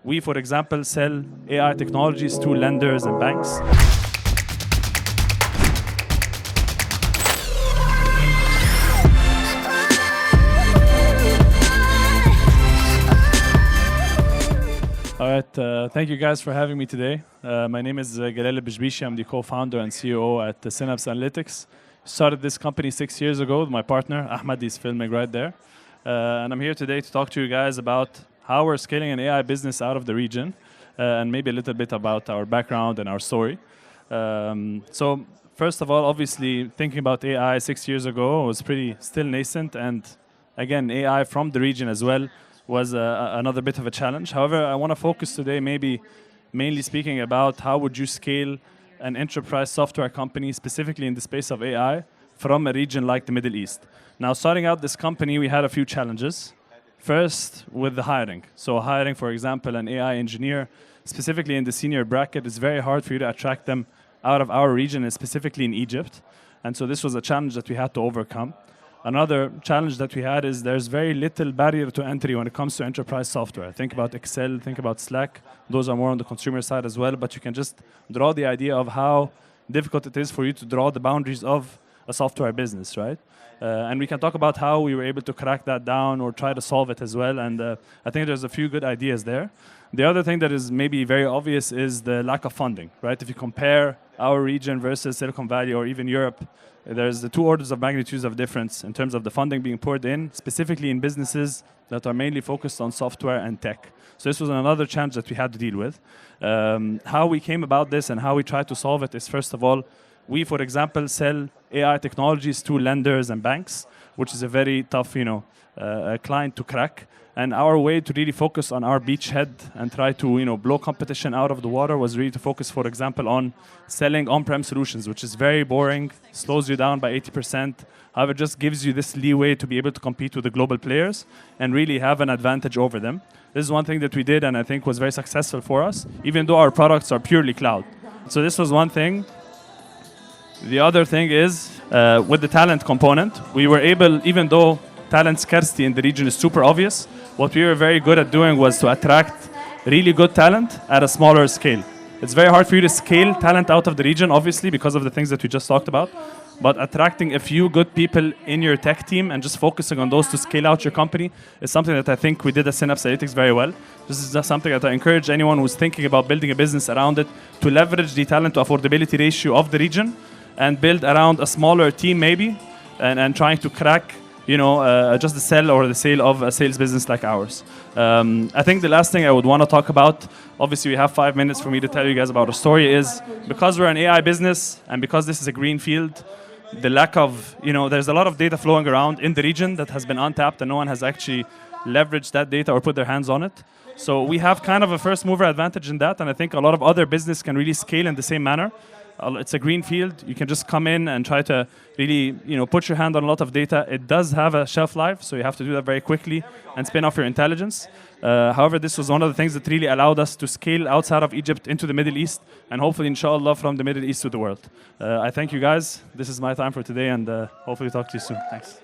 We, for example, sell AI technologies to lenders and banks. All right, thank you guys for having me today. My name is Galal Bishbishi. I'm the co-founder and CEO at Synapse Analytics. Started this company 6 years ago with my partner, Ahmad. He's filming right there. And I'm here today to talk to you guys about how we're scaling an AI business out of the region, and maybe a little bit about our background and our story. So first of all, obviously, thinking about AI 6 years ago was pretty still nascent. And again, AI from the region as well was another bit of a challenge. However, I want to focus today mainly speaking about how would you scale an enterprise software company, specifically in the space of AI, from a region like the Middle East. Now, starting out this company, we had a few challenges. First, with the hiring. So hiring, for example, an AI engineer, specifically in the senior bracket, it's very hard for you to attract them out of our region, and specifically in Egypt. And so this was a challenge that we had to overcome. Another challenge that we had is there's very little barrier to entry when it comes to enterprise software. Think about Excel, think about Slack. Those are more on the consumer side as well, but you can just draw the idea of how difficult it is for you to draw the boundaries of a software business, right? And we can talk about how we were able to crack that down or try to solve it as well. And I think there's a few good ideas there. The other thing that is maybe very obvious is the lack of funding, right? If you compare our region versus Silicon Valley or even Europe, there's the two orders of magnitudes of difference in terms of the funding being poured in, specifically in businesses that are mainly focused on software and tech. So this was another challenge that we had to deal with. How we came about this and how we tried to solve it is, first of all, we, for example, sell AI technologies to lenders and banks, which is a very tough, client to crack. And our way to really focus on our beachhead and try to, blow competition out of the water was really to focus, for example, on selling on-prem solutions, which is very boring, slows you down by 80%. However, just gives you this leeway to be able to compete with the global players and really have an advantage over them. This is one thing that we did and I think was very successful for us, even though our products are purely cloud. So this was one thing. The other thing is, with the talent component, we were able, even though talent scarcity in the region is super obvious, what we were very good at doing was to attract really good talent at a smaller scale. It's very hard for you to scale talent out of the region, obviously, because of the things that we just talked about. But attracting a few good people in your tech team and just focusing on those to scale out your company is something that I think we did at Synapse Analytics very well. This is just something that I encourage anyone who's thinking about building a business around it to leverage the talent to affordability ratio of the region and build around a smaller team maybe and trying to crack just the sell or the sale of a sales business like ours. I think the last thing I would want to talk about, obviously we have 5 minutes for me to tell you guys about our story, is because we're an AI business and because this is a green field, the lack of, there's a lot of data flowing around in the region that has been untapped and no one has actually leveraged that data or put their hands on it. So we have kind of a first mover advantage in that, and I think a lot of other business can really scale in the same manner. It's a green field. You can just come in and try to really, put your hand on a lot of data. It does have a shelf life, so you have to do that very quickly and spin off your intelligence. However, this was one of the things that really allowed us to scale outside of Egypt into the Middle East, and hopefully, inshallah, from the Middle East to the world. I thank you guys. This is my time for today, and hopefully talk to you soon. Thanks.